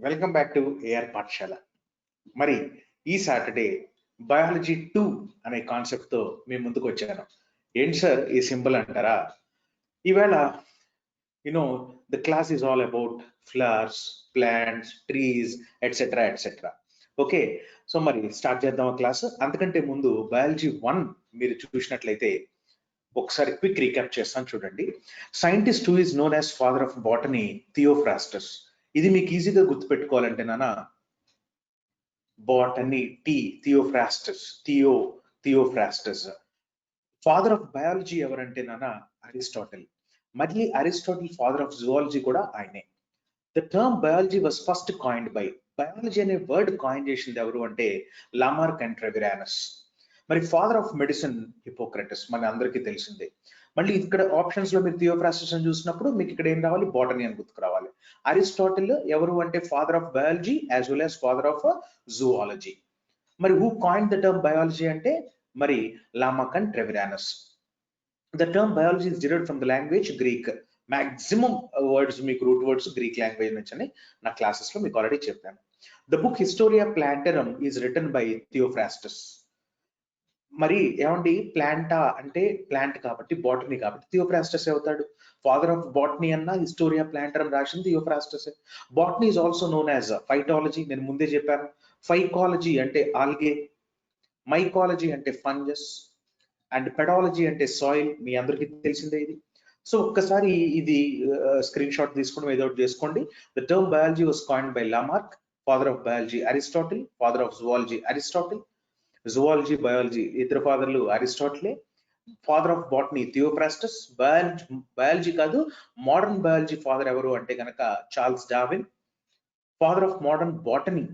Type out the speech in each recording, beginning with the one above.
Welcome back to AR పాఠశాల. మరి ఈ సాటర్డే బయాలజీ 2 అనే కాన్సెప్ట్ తో మేము ముందుకు వచ్చాను. ఏంటి సార్ ఈ సింబల్ అంటారా? ఈవేళ you know the class is all about flowers, plants, trees etcetera etcetera. Okay, so మరి స్టార్ట్ చేద్దాం క్లాస్. అంతకంటే ముందు బయాలజీ 1 మీరు చూసినట్లయితే ఒకసారి క్విక్ రీక్యాప్ చేస్తాను చూడండి. Scientist who is known as father of botany Theophrastus. ఇది మీకు ఈజీగా గుర్తుపెట్టుకోవాలంటే నాన్న botany Theophrastus. Father of biology ఎవరంటే నాన్న అరిస్టాటిల్. మళ్ళీ అరిస్టాటిల్ ఫాదర్ ఆఫ్ జువాలజీ కూడా ఆయనే. The term biology was first coined by, biology అనే వర్డ్ కాయిన్ చేసింది ఎవరు అంటే లామార్క్ అండ్ ట్రెవిరానస్. మరి ఫాదర్ ఆఫ్ మెడిసిన్ హిపోక్రటస్ మన అందరికీ తెలిసిందే. మళ్ళీ ఇక్కడ ఆప్షన్స్ లో మీరు థియోఫ్రాస్టస్ అని చూసినప్పుడు మీకు ఇక్కడ ఏం రావాలి, బాటనీ అని గుర్తుకు రావాలి. అరిస్టాటిల్ ఎవరు అంటే father of biology as well as father of zoology. మరి who coined the term biology అంటే మరి Lamarck and Treviranus. The term biology is derived from the language Greek. Maximum words మీకు రూట్ వర్డ్స్ గ్రీక్ లాంగ్వేజ్ నుంచి అని నా classes లో మీకు already చెప్పాను. The book Historia Plantarum is written by Theophrastus. మరి ఏమండి, ప్లాంటా అంటే ప్లాంట్ కాబట్టి బాటనీ కాబట్టి థియోఫ్రాస్టస్ అవుతాడు. ఫాదర్ ఆఫ్ బాటనీ అన్న హిస్టోరియా ప్లాంటరమ్ రాసింది Theophrastus. Botany is also known as phytology, నేను ముందే చెప్పాను. ఫైకాలజీ అంటే ఆల్గే, మైకాలజీ అంటే ఫంగస్, అండ్ పెడాలజీ అంటే సాయిల్. మీ అందరికీ తెలిసిందే ఇది. సో ఒక్కసారి ఇది స్క్రీన్ షాట్ తీసుకోవడం ఏదో ఒకటి చేసుకోండి. The term biology was coined by Lamarck, father of biology Aristotle, father of zoology Aristotle, zoology biology ఇద్దరు ఫాదర్లు అరిస్టాటిలే, father of botany Theophrastus. Biology కాదు, మోడర్న్ బయాలజీ ఫాదర్ ఎవరు అంటే కనుక Charles Darwin. Father of modern botany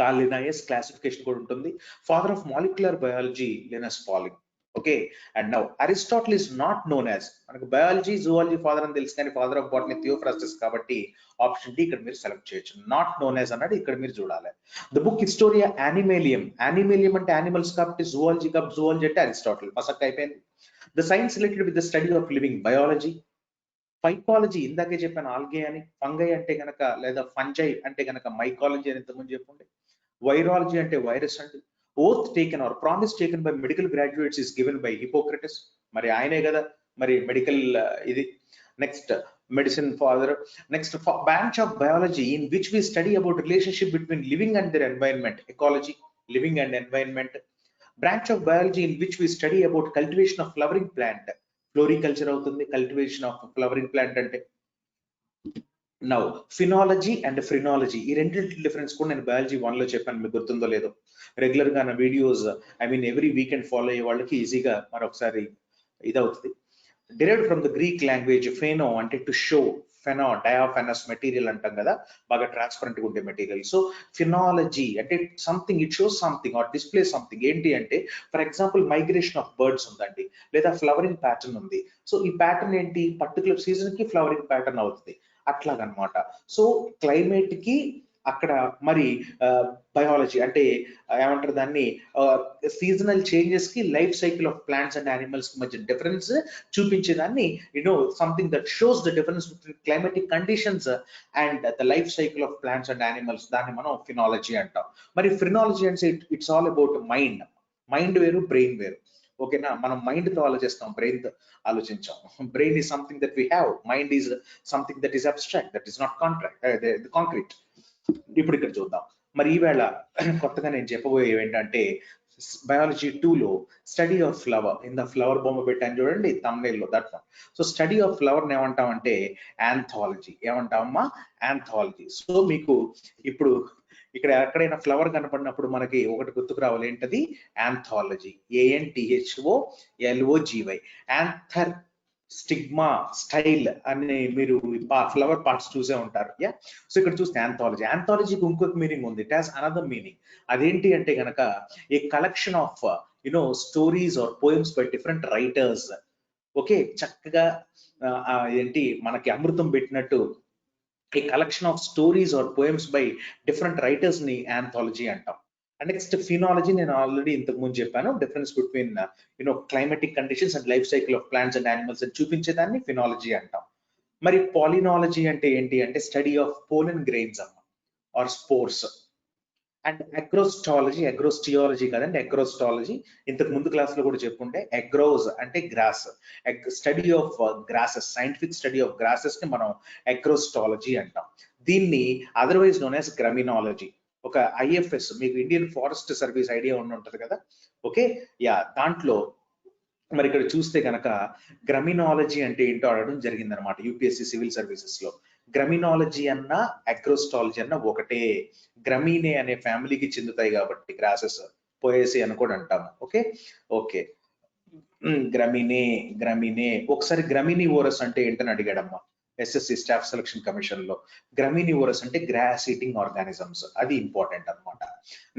Carl Linnaeus, classification కూడా ఉంటుంది. Father of molecular biology Linus Pauling. Okay, and now Aristotle is not known as, మనకు biology zoology father అని తెలుసు కానీ ఫాదర్ ఆఫ్ బాటనీ థియోఫ్రాస్టస్ కాబట్టి ఆప్షన్ డి ఇక్కడ మీరు select చేయొచ్చు. నాట్ నోన్ యాజ్ అన్నాడు, ఇక్కడ మీరు చూడాలి. ద బుక్ హిస్టోరియా యానిమేలియం, యానిమేలియం అంటే యానిమల్స్ కాబట్టి జువాలజీ కాబట్టి జువాలజీ అంటే అరిస్టాటిల్, పసక్ అయిపోయింది. The science related with the study of living biology. Phycology ఇందాకే చెప్పాను ఆల్గే అని, ఫంగై అంటే కనుక లేదా ఫంజై అంటే కనుక మైకాలజీ అని ఇంతకుముందు చెప్పండి. వైరాలజీ అంటే వైరస్ అండి. Oath taken or promise taken by medical graduates is given by Hippocrates. మరి ఆయనే కదా మరి మెడికల్ ఇది. Next medicine father. Next branch of biology in which we study about relationship between living and their environment, ecology, living and environment. Branch of biology in which we study about cultivation of flowering plant, floriculture అవుతుంది cultivation of flowering plant అంటే. Now phenology and phrenology, ఈ రెండింటి difference కూడా నేను biology 1 లో చెప్పాను, మీకు గుర్తుందో లేదో. రెగ్యులర్ గా నా వీడియోస్ ఎవ్రీ వీకెండ్ ఫాలో అయ్యే వాళ్ళకి ఈజీగా మరొకసారి ఇదవుతుంది. Derived from the Greek language pheno అంటే to show, pheno diaphanous material అంటాం కదా, బాగా ట్రాన్స్పరెంట్ గా ఉండే మెటీరియల్. సో ఫినాలజీ అంటే something, it shows something or display something. ఏంటి అంటే for example migration of birds ఉందండి, లేదా ఫ్లవరింగ్ ప్యాటర్న్ ఉంది. సో ఈ ప్యాటర్న్ ఏంటి, పర్టికులర్ సీజన్ కి ఫ్లవరింగ్ ప్యాటర్న్ అవుతుంది అట్లాగనమాట. సో క్లైమేట్ కి అక్కడ మరి బయాలజీ అంటే ఏమంటారు దాన్ని, సీజనల్ చేంజెస్ కి life cycle of plants and animals కి మధ్య డిఫరెన్స్ చూపించేదాన్ని, something that shows the difference between climatic conditions and the life cycle of plants and animals, దాన్ని మనం ఫినాలజీ అంటాం. మరి ఫ్రినాలజీ అంటే it's all about mind. Mind వేరు, బ్రెయిన్ వేరు. ఓకేనా, మనం మైండ్ తో ఆలోచిస్తాం, బ్రెయిన్ తో ఆలోచించాం. Brain is something that we have, mind is something that is abstract, that is not concrete. ఇప్పుడు ఇక్కడ చూద్దాం. మరి ఈవేళ కొత్తగా నేను చెప్పబోయేవి ఏంటంటే బయాలజీ 2 లో స్టడీ ఆఫ్ ఫ్లవర్. ఇంత ఫ్లవర్ బొమ్మ పెట్టాను చూడండి thumbnail లో, that one. So study of flower ని ఏమంటామంటే ఆంథాలజీ. ఏమంటామమ్మా, ఆంథాలజీ. సో మీకు ఇప్పుడు ఇక్కడ ఎక్కడైనా ఫ్లవర్ కనపడినప్పుడు మనకి ఒకటి గుర్తుకు రావాలి, ఏంటది, anthology. ANTHOLOGY. Anther, stigma, style అని మీరు ఫ్లవర్ పార్ట్స్ చూసే ఉంటారు. యా, సో ఇక్కడ చూస్తే ఆంథాలజీ. ఆంథాలజీకి ఇంకొక మీనింగ్ ఉంది, ఇట్ హాస్ అనదర్ మీనింగ్. అదేంటి అంటే కనుక a collection of stories or poems by different writers. Okay, చక్కగా ఏంటి మనకి అమృతం పెట్టినట్టు a collection of stories or poems by different writers ని ఆంథాలజీ అంటాం. నెక్స్ట్ ఫినాలజీ, నేను ఆల్రెడీ ఇంతకు ముందు చెప్పాను, difference between climatic conditions and life cycle of plants and animals అని చూపించేదాన్ని ఫినాలజీ అంటాం. మరి పాలినాలజీ అంటే ఏంటి అంటే స్టడీ ఆఫ్ పోలెన్ గ్రెయిన్స్ అమ్మ. or spores. అండ్ అగ్రోస్టియాలజీ కదండి, అగ్రోస్టాలజీ ఇంతకు ముందు క్లాస్ లో కూడా చెప్పుకుంటే అగ్రోస్ అంటే grass, study of grasses, scientific study of grasses ని మనం అగ్రోస్టాలజీ అంటాం. దీన్ని అదర్వైజ్ నోన్ యాజ్ గ్రమినాలజీ. ఒక IFS, మీకు ఇండియన్ ఫారెస్ట్ సర్వీస్ ఐడియా ఉంటది కదా, ఓకే యా, దాంట్లో మరి ఇక్కడ చూస్తే కనుక గ్రమినాలజీ అంటే ఏంటో అడగడం జరిగింది అనమాట UPSC సివిల్ సర్వీసెస్ లో. గ్రమినాలజీ అన్న అగ్రోస్టాలజీ అన్న ఒకటే, గ్రమీనే అనే ఫ్యామిలీకి చెందుతాయి కాబట్టి గ్రాసెస్, పోయేసి అని కూడా అంటాము. ఓకే ఓకే, గ్రమినే ఒకసారి గ్రమినివోరస్ అంటే ఏంటని అడిగాడమ్మా SSC స్టాఫ్ సెలక్షన్ కమిషన్ లో. గ్రమినివోరస్ అంటే గ్రాస్ ఈటింగ్ ఆర్గానిజమ్స్, అది ఇంపార్టెంట్ అనమాట.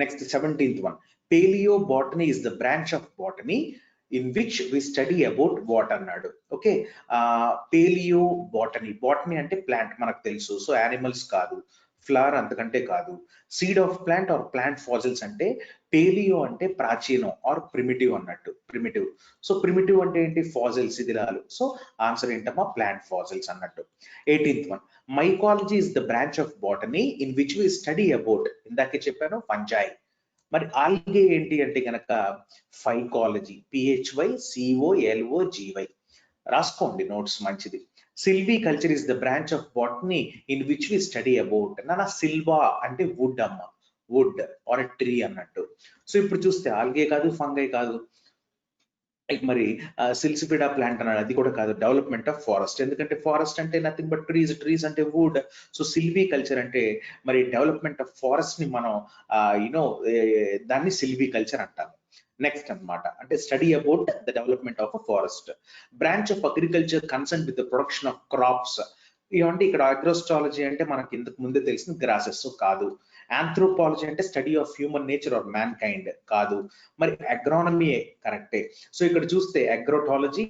Next 17th one, paleo botany is the branch of botany in which we study about what అన్నాడు. ఓకే, పేలియో బాటనీ అంటే ప్లాంట్ మనకు తెలుసు, సో యానిమల్స్ కాదు, flower అంతకంటే కాదు. Seed of plant or plant fossils అంటే పేలియో అంటే ప్రాచీనం ఆర్ ప్రిమిటివ్ అన్నట్టు, ప్రిమిటివ్. సో ప్రిమిటివ్ అంటే ఏంటి, ఫాజిల్స్, శిథిలాలు. సో ఆన్సర్ ఏంటమ్మా, ప్లాంట్ ఫాజిల్స్ అన్నట్టు. 18th one, mycology is the branch of botany in which we study about, ఇందాకే చెప్పాను ఫంజాయి. మరి ఆల్గే ఏంటి అంటే కనుక ఫైకాలజీ, PHYCOLOGY, రాసుకోండి నోట్స్, మంచిది. Silviculture is the branch of botany in which we study about. నాన్న సిల్వా అంటే వుడ్ అమ్మ, వుడ్ ఆర్ ట్రీ అన్నట్టు. సో ఇప్పుడు చూస్తే ఆల్గే కాదు, ఫంగై కాదు, మరి సిల్సిపిడా ప్లాంట్ అన్నాడు, అది కూడా కాదు. డెవలప్మెంట్ ఆఫ్ ఫారెస్ట్, ఎందుకంటే ఫారెస్ట్ అంటే నథింగ్ బట్ ట్రీస్, ట్రీస్ అంటే వుడ్. సో సిల్వీ కల్చర్ అంటే మరి డెవలప్మెంట్ ఆఫ్ ఫారెస్ట్ ని మనం దాన్ని సిల్వీ కల్చర్ అంటాము. నెక్స్ట్ అన్నమాట, అంటే study about the development of a forest. Branch of agriculture concern with the production of crops. ఇవంటే ఇక్కడ అగ్రోస్టాలజీ అంటే మనకి ఇంతకు ముందే తెలిసిన గ్రాసెస్ కాదు. ఆంథ్రోపాలజీ అంటే study of human nature or mankind కాదు. మరి అగ్రానమీ కరెక్టే. సో ఇక్కడ చూస్తే అగ్రోటాలజీ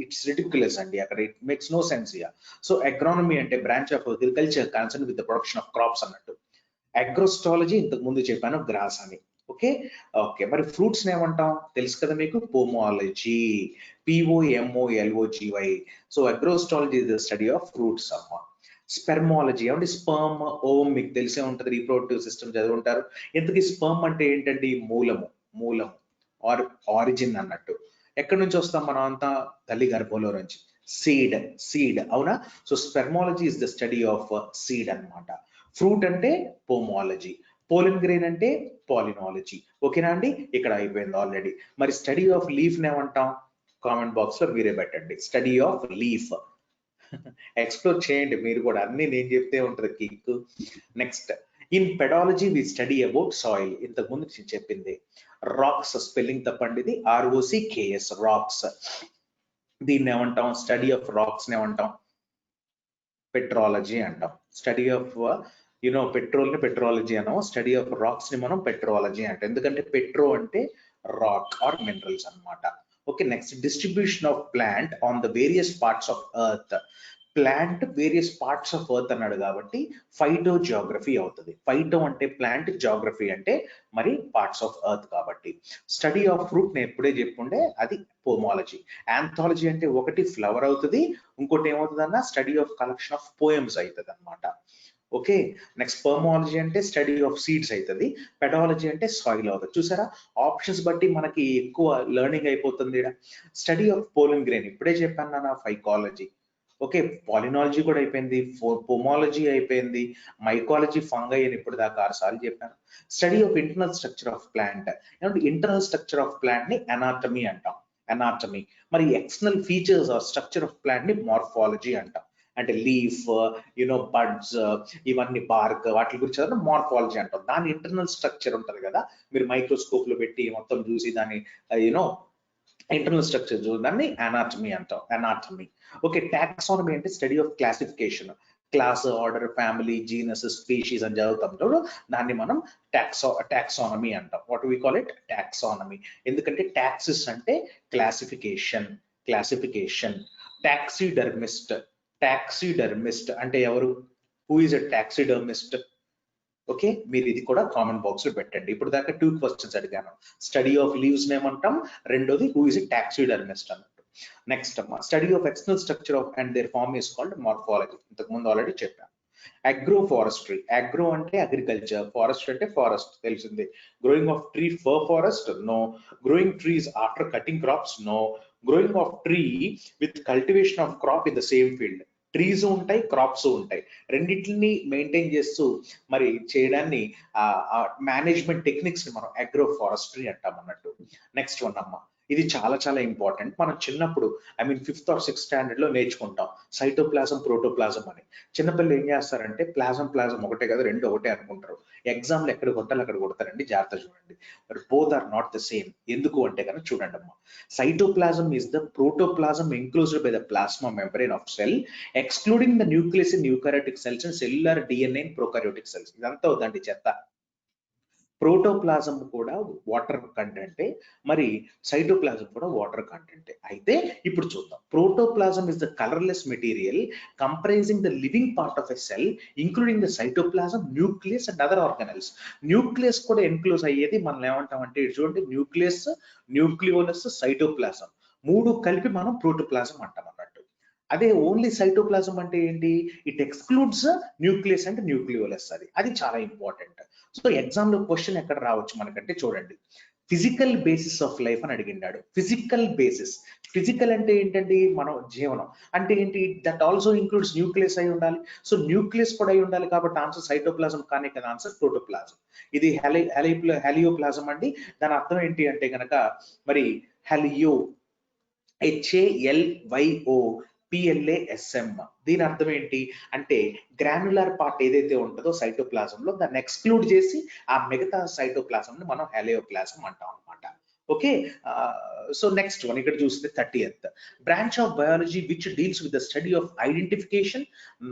ఇట్స్ రిడిక్యులస్ అండి, అక్కడ it makes no sense here. So agronomy అంటే branch of agriculture concern with the production of crops అన్నట్టు. అగ్రోస్టాలజీ ఇంతకు ముందు చెప్పాను, గ్రాస్ అని. ఓకే ఓకే, మరి ఫ్రూట్స్ ఏమంటాం తెలుసు కదా మీకు, pomology, POMOLOGY. So agrostology is the study of fruits అమ్మ. స్పెర్మాలజీ అంటే స్పర్మ్, ఓమ్ మీకు తెలిసే ఉంటది, రీప్రొడక్టివ్ సిస్టమ్ చదివి ఉంటారు. ఇంతకీ స్పర్మ్ అంటే ఏంటండి, మూలము ఆర్ ఆరిజిన్ అన్నట్టు. ఎక్కడి నుంచి వస్తాం మనం అంతా, తల్లి గర్భంలో నుంచి. సీడ్ అవునా. So spermology is the study of seed అన్నమాట. ఫ్రూట్ అంటే పోమాలజీ, పోలెన్ గ్రెయిన్ అంటే పాలినాలజీ. ఓకేనా అండి, ఇక్కడ అయిపోయింది ఆల్రెడీ. మరి స్టడీ ఆఫ్ లీఫ్ ఏమంటాం, కామెంట్ బాక్స్ లో మీరే పెట్టండి. స్టడీ ఆఫ్ లీఫ్ ఎక్స్ప్లోర్ చేయండి మీరు కూడా, అన్ని నేను చెప్తే ఉంటది kick. Next, in pedology we study about soil, ఇంతకు ముందు చెప్పింది. రాక్స్ స్పెల్లింగ్ తప్పండి, ఇది ROCKS, రాక్స్. దీన్ని ఏమంటాం, స్టడీ ఆఫ్ రాక్స్ ఏమంటాం, పెట్రాలజీ అంటాం. స్టడీ ఆఫ్ పెట్రోల్ ని పెట్రాలజీ అన్నాం, స్టడీ ఆఫ్ రాక్స్ ని మనం పెట్రాలజీ అంటాం, ఎందుకంటే పెట్రో అంటే రాక్ ఆర్ మినరల్స్ అన్నమాట. Okay, next, distribution of plant on the various parts of earth. Plant various parts of earth అన్నాడు కాబట్టి ఫైటో జియోగ్రఫీ అవుతుంది. ఫైటో అంటే ప్లాంట్, జియోగ్రఫీ అంటే మరి పార్ట్స్ ఆఫ్ ఎర్త్ కాబట్టి. స్టడీ ఆఫ్ ఫ్రూట్ నేను ఎప్పుడే చెప్పుండే, అది పోమాలజీ. ఆంథాలజీ అంటే ఒకటి ఫ్లవర్ అవుతుంది, ఇంకోటి ఏమవుతుంది అన్న, study of collection of poems అవుతుంది అనమాట. ఓకే, నెక్స్ట్ స్పెర్మాలజీ అంటే స్టడీ ఆఫ్ సీడ్స్ అవుతుంది. పెడాలజీ అంటే సాయిల్ అవుతుంది. చూసారా, ఆప్షన్స్ బట్టి మనకి ఎక్కువ లెర్నింగ్ అయిపోతుంది. స్టడీ ఆఫ్ పోలెన్ గ్రెయిన్ ఇప్పుడే చెప్పాను నాన్న, ఫైకాలజీ. ఓకే, పాలినాలజీ కూడా అయిపోయింది, పోమాలజీ అయిపోయింది, మైకాలజీ, ఫంగై అని ఇప్పుడు దాకా 6 సార్లు చెప్పాను. Study of internal structure of plant, internal structure of plant ని అనాటమీ అంటాం, అనాటమీ. మరి external features or structure of plant ని మార్ఫాలజీ అంటాం. అంటే లీఫ్, బడ్స్, ఇవన్నీ బార్క్, వాటి గురించి మార్ఫాలజీ అంటాం. దాని ఇంటర్నల్ స్ట్రక్చర్ ఉంటది కదా, మీరు మైక్రోస్కోప్ లో పెట్టి మొత్తం చూసి దాన్ని ఇంటర్నల్ స్ట్రక్చర్ దాన్ని అనాటమీ అంటాం, అనాటమీ. ఓకే, టాక్సానమీ అంటే study of classification, class, order, family, genus, species అని చదువుతాం, దాన్ని మనం టాక్సానమీ అంటాం. What we call it, taxonomy. ఎందుకంటే టాక్సిస్ అంటే క్లాసిఫికేషన్. టాక్సిడర్మిస్ట్ అంటే ఎవరు, who is a taxidermist? Okay, మీరు ఇది కూడా కామెంట్ బాక్స్ లో పెట్టండి. ఇప్పుడు దాకా 2 క్వశ్చన్స్ అడిగాను. స్టడీ ఆఫ్ లీవ్స్ ఏమంటాం, రెండోది హూ ఇస్ ఎ టాక్సిడర్మిస్ట్ అన్నట్టు. నెక్స్ట్ అమ్మా, study of external structure of and their form is called morphology. ఇంతకు ముందు ఆల్రెడీ చెప్పాను. అగ్రో ఫారెస్ట్రీ, అగ్రో అంటే అగ్రికల్చర్, ఫారెస్ట్ అంటే ఫారెస్ట్ తెలిసిందే. Growing of tree for forest, no. Growing trees after cutting crops, no. Growing of tree with cultivation of crop in the same field. Trees ఉంటాయి, crops ఉంటాయి, రెండింటిని maintain చేస్తూ మరి చేయడాన్ని management techniques ని మనం అగ్రో ఫారెస్ట్రీ అంటాం అన్నట్టు. నెక్స్ట్ వన్ అమ్మ, ఇది చాలా చాలా ఇంపార్టెంట్. మనం చిన్నప్పుడు ఫిఫ్త్ ఆర్ సిక్స్త్ స్టాండర్డ్ లో నేర్చుకుంటాం సైటోప్లాజం, ప్రోటోప్లాజం అని. చిన్నపిల్లలు ఏం చేస్తారంటే ప్లాజం ఒకటే కదా, రెండు ఒకటే అనుకుంటారు. ఎగ్జామ్ లో ఎక్కడ కొట్టాలి అక్కడ కొడతారండి, జాగ్రత్త చూడండి. Both are not the same. ఎందుకు అంటే కనుక చూడండి అమ్మా, cytoplasm is the protoplasm enclosed by the plasma membrane of cell excluding the nucleus in eukaryotic cells and cellular DNA in prokaryotic cells. ఇదంతా అవుతుంది చెత్త. ప్రోటోప్లాజం కూడా వాటర్ కంటెంటే, మరి సైటోప్లాజం కూడా వాటర్ కంటెంటే. అయితే ఇప్పుడు చూద్దాం. Protoplasm is the colourless material comprising the living part of a cell including the cytoplasm, nucleus and other organelles. Nucleus కూడా ఎన్క్లోజ్ అయ్యేది మనం ఏమంటాం అంటే, చూడండి, న్యూక్లియస్, న్యూక్లియోలస్, సైటోప్లాజం మూడు కలిపి మనం ప్రోటోప్లాజం అంటాం అన్నట్టు. అదే ఓన్లీ సైటోప్లాజం అంటే ఏంటి, it excludes nucleus and nucleolus. అది చాలా ఇంపార్టెంట్. సో ఎగ్జామ్ లో క్వశ్చన్ ఎక్కడ రావచ్చు మనకంటే చూడండి, ఫిజికల్ బేసిస్ ఆఫ్ లైఫ్ అని అడిగినాడు. ఫిజికల్ బేసిస్, ఫిజికల్ అంటే ఏంటండి, మనం జీవనం అంటే ఏంటి, దట్ ఆల్సో ఇంక్లూడ్స్ న్యూక్లియస్ అయి ఉండాలి. సో న్యూక్లియస్ కూడా అయి ఉండాలి కాబట్టి ఆన్సర్ సైటోప్లాజం కానే కదా, ఆన్సర్ ప్రోటోప్లాజం. ఇది హెలియోప్లాజం అండి. దాని అర్థం ఏంటి అంటే కనుక మరి హెలియో, HALYO PLASM. దీని అర్థం ఏంటి అంటే గ్రాన్యులర్ పార్ట్ ఏదైతే ఉంటుందో సైటోప్లాజంలో దాన్ని ఎక్స్క్లూడ్ చేసి ఆ మిగతా సైటోప్లాజం ని మనం హెలియోప్లాజం అంటాం అనమాట. ఓకే. సో నెక్స్ట్ వన్ ఇక్కడ చూస్తే 30th branch of biology which deals with the study of identification,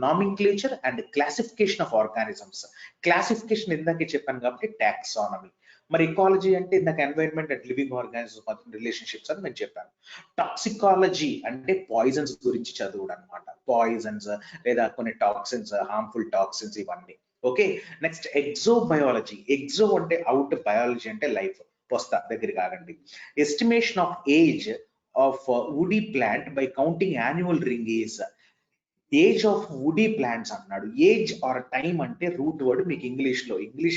nomenclature and classification of organisms. Classification ఇందాకే చెప్పాను కాబట్టి టాక్సానమీ. మరి ఇకాలజీ అంటే ఇందాక environment and living organisms relationships అని నేను చెప్పాను. టాక్సికాలజీ అంటే పాయిజన్స్ గురించి చదువుడు అనమాట. పాయిజన్స్ లేదా కొన్ని టాక్సిన్స్, హార్మ్ఫుల్ టాక్సిన్స్ ఇవన్నీ. ఓకే. నెక్స్ట్ ఎగ్జోబయాలజీ. ఎగ్జో అంటే అవుట్, బయాలజీ అంటే లైఫ్. వస్తా దగ్గరికి ఆగండి. Estimation of age of woody plant by counting annual ring is. Age of woody plants అన్నాడు. ఏజ్ ఆర్ టైం అంటే రూట్ వర్డ్. మీకు ఇంగ్లీష్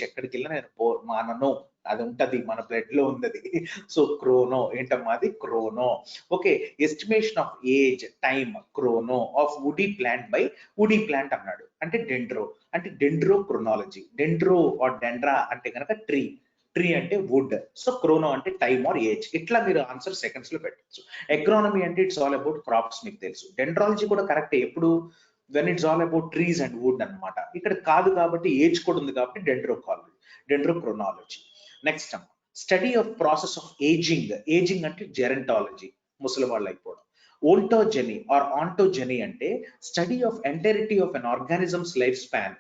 ఎక్కడికి వెళ్ళినా నేను మానను, అది ఉంటది, మన బ్లడ్ లో ఉంది. సో క్రోనో ఏంటమ్మా, అది క్రోనో. Okay. Estimation of age, time, క్రోనో of woody plant by woody plant అన్నాడు. అంటే డెండ్రో, అంటే డెండ్రో క్రోనాలజీ. డెండ్రో ఆర్ డెండ్రా అంటే కనుక ట్రీ, ట్రీ అంటే వుడ్. సో క్రోనో అంటే టైమ్ ఆర్ ఏజ్. ఇట్లా మీరు ఆన్సర్ సెకండ్స్ లో పెట్టచ్చు. అగ్రానమీ అంటే ఇట్స్ ఆల్ అబౌట్ క్రాప్స్, మీకు తెలుసు. డెండ్రాలజీ కూడా కరెక్ట్, ఎప్పుడు when it's all about trees and wood అనమాట. ఇక్కడ కాదు కాబట్టి ఏజ్ కూడా ఉంది కాబట్టి dendrochronology. Next study of process of ageing. Ageing అంటే జెరంటాలజీ, ముసలి వాళ్ళు అయిపోవడం. ఓల్టోజెనీ ఆర్ ఆంటోజెనీ అంటే study of entirety of an organisms life span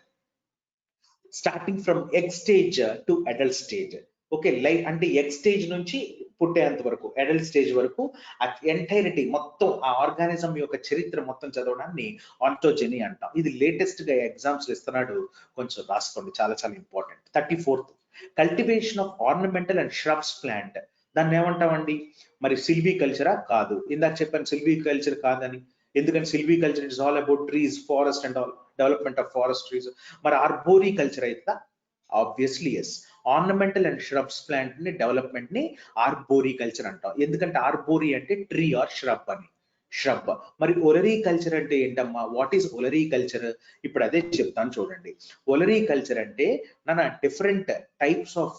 starting from egg stage to adult stage. Okay. Life అంటే ఎగ్ స్టేజ్ నుంచి పుట్టేంత వరకు, adult stage వరకు ఆ ఎంటైరిటీ మొత్తం, ఆ ఆర్గానిజం యొక్క చరిత్ర మొత్తం చదవడాన్ని ఆంటోజెనీ అంటాం. ఇది లేటెస్ట్ గా ఎగ్జామ్స్ ఇస్తున్నాడు, కొంచెం రాసుకోండి, చాలా చాలా important. 34th cultivation of ornamental and shrubs plant. దాన్ని ఏమంటామండి, మరి సిల్వీ కల్చరా? కాదు. ఇందాక చెప్పాను సిల్వీ కల్చర్ కాదని. ఎందుకంటే silviculture is all about trees, forest and all, development of forest trees. మరి ఆర్బోరీ కల్చర్ అయితే obviously yes. Ornamental and shrubs plant ని, డెవలప్మెంట్ ని ఆర్బోరీ కల్చర్ అంటాం. ఎందుకంటే ఆర్బోరీ అంటే ట్రీ ఆర్ ష్రబ్ అని, ష్రబ్. మరి ఒలరీ కల్చర్ అంటే ఏంటమ్మా, వాట్ ఈస్ ఒలరీ కల్చర్? ఇప్పుడు అదే చెప్తాను చూడండి. ఒలరీ కల్చర్ అంటే different types of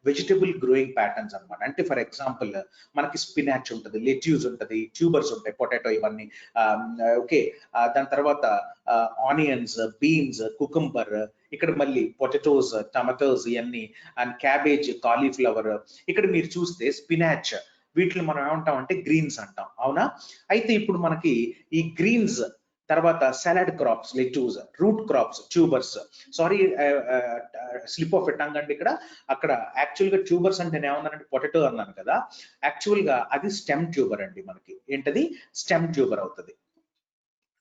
vegetable growing patterns అనమాట. అంటే ఫర్ ఎగ్జాంపుల్ మనకి స్పినాచ్ ఉంటుంది, లెట్యూస్ ఉంటుంది, ట్యూబర్స్ ఉంటాయి, పొటాటో ఇవన్నీ. ఓకే. దాని తర్వాత ఆనియన్స్, బీన్స్, కుకుంబర్, ఇక్కడ మళ్ళీ పొటాటోస్, టమాటోస్ ఇవన్నీ, అండ్ క్యాబేజ్, కాలీఫ్లవర్. ఇక్కడ మీరు చూస్తే స్పినాచ్, వీటిని మనం ఏమంటాం అంటే గ్రీన్స్ అంటాం, అవునా? అయితే ఇప్పుడు మనకి ఈ గ్రీన్స్ తర్వాత salad crops, lettuce, root crops, tubers. Sorry, slip of a tongue అండి ఇక్కడ. అక్కడ యాక్చువల్ గా ట్యూబర్స్ అంటే నేను ఏమన్నానంటే పొటాటో అన్నాను కదా, యాక్చువల్ గా అది స్టెమ్ ట్యూబర్ అండి. మనకి ఏంటది, స్టెమ్ ట్యూబర్ అవుతుంది.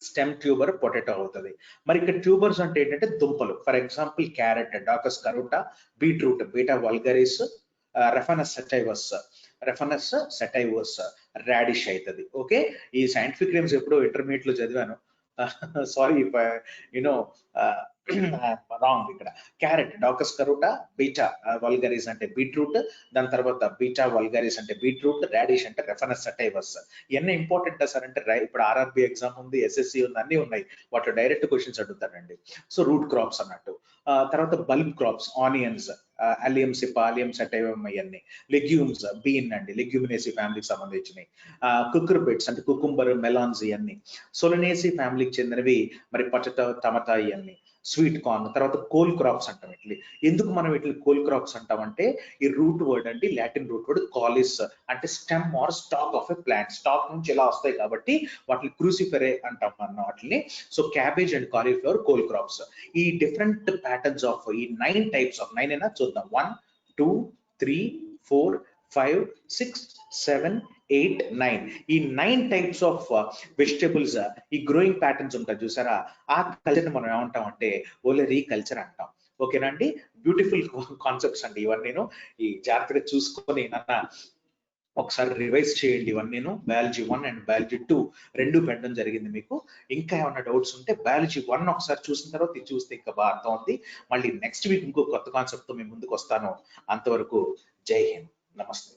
స్టెమ్ ట్యూబర్ పొటాటో అవుతుంది. మరి ఇక్కడ ట్యూబర్స్ అంటే ఏంటంటే దుంపలు. For example carrot, Daucus carota, beetroot, Beta vulgaris, Raphanus sativus, radish అవుతుంది. ఓకే. ఈ సైంటిఫిక్ నేమ్స్ ఎప్పుడో ఇంటర్మీడియట్ లో చదివాను. సారీ యునో రాంగ్ ఇక్కడ. Carrot, Daucus carota, Beta vulgaris అంటే బీట్రూట్, దాని తర్వాత బీటా వల్గరిస్ అంటే బీట్రూట్, రాడిష్ అంటే రెఫనస్ సటైవస్. ఇవన్నీ ఇంపార్టెంట్ సార్ అంటే ఇప్పుడు ఆర్ఆర్బి ఎగ్జామ్ ఉంది, ఎస్ఎస్సి ఉంది, అన్ని ఉన్నాయి, వాటిలో డైరెక్ట్ క్వశ్చన్స్ అడుగుతారండి. సో రూట్ క్రాప్స్ అన్నట్టు. తర్వాత bulb crops, onions, Allium cepa, Allium sativum, ఇవన్నీ. లెగ్యూమ్స్, బీన్ అండి, లెగ్యూమినేసి ఫ్యామిలీకి సంబంధించినవి. కుక్కర్ బిట్స్ అంటే కుకుంబర్, మెలాన్స్, ఇవన్నీ. సోలనేసి ఫ్యామిలీకి చెందినవి మరి పచ్చట, టమటా, ఇవన్నీ. Sweet corn. తర్వాత కోల్ క్రాప్స్ అంటాం ఇట్లా. ఎందుకు మనం ఇట్లా కోల్ క్రాప్స్ అంటామంటే ఈ రూట్ వర్డ్ అండి, లాటిన్ రూట్ వర్డ్ కాలిస్ అంటే stem or stalk of a plant, stalk నుంచి ఎలా వస్తాయి కాబట్టి వాటిని క్రూసిఫెరే అంటాం మనం వాటిని. So cabbage and cauliflower coal crops. ఈ డిఫరెంట్ ప్యాటర్న్స్ ఆఫ్ ఈ 9 టైప్స్ ఆఫ్ 9 అయినా చూద్దాం. 1 2 3 4 5 6 7 8 9. ఈ 9 టైప్స్ ఆఫ్ వెజిటబుల్స్, ఈ గ్రోయింగ్ ప్యాటర్న్స్ ఉంటాయి చూసారా, ఆ కల్చర్ మనం ఏమంటాం అంటే ఓలరీ కల్చర్ అంటాం. ఓకేనా అండి? బ్యూటిఫుల్ కాన్సెప్ట్స్ అండి ఇవన్నీ. ఈ జాగ్రత్తగా చూసుకొని నాన్న ఒకసారి రివైజ్ చేయండి ఇవన్నీ. బయాలజీ 1 అండ్ బయాలజీ 2 రెండు పెట్టడం జరిగింది మీకు. ఇంకా ఏమైనా డౌట్స్ ఉంటే బయాలజీ 1 ఒకసారి చూసిన తర్వాత ఇది చూస్తే ఇంకా బాగా అర్థం అవుతుంది. మళ్ళీ నెక్స్ట్ వీక్ ఇంకో కొత్త కాన్సెప్ట్ తో మేము ముందుకు వస్తాను. అంతవరకు జై హింద్, నమస్తే.